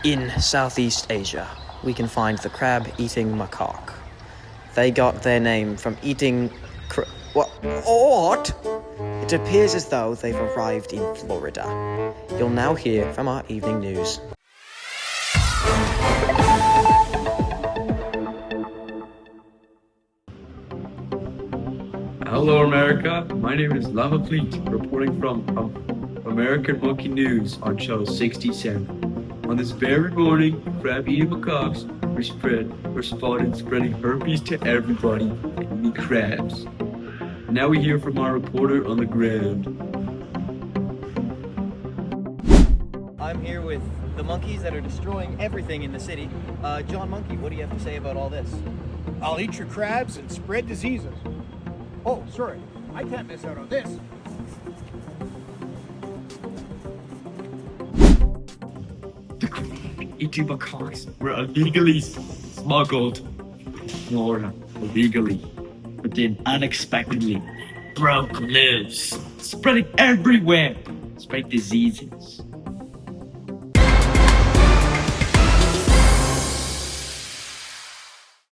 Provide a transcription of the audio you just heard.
In Southeast Asia, we can find the crab-eating macaque. They got their name from eating what? It appears as though they've arrived in Florida. You'll now hear from our evening news. Hello, America. My name is Lava Fleet, reporting from American Monkey News on Channel 67. On this very morning, crab-eating macaques were spotted spreading herpes to everybody and eating crabs. Now we hear from our reporter on the ground. I'm here with the monkeys that are destroying everything in the city. John Monkey, what do you have to say about all this? I'll eat your crabs and spread diseases. Oh, sorry, I can't miss out on this. The crab-eating macaques were illegally smuggled to Florida illegally, but then unexpectedly broke loose, spreading everywhere, spreading diseases.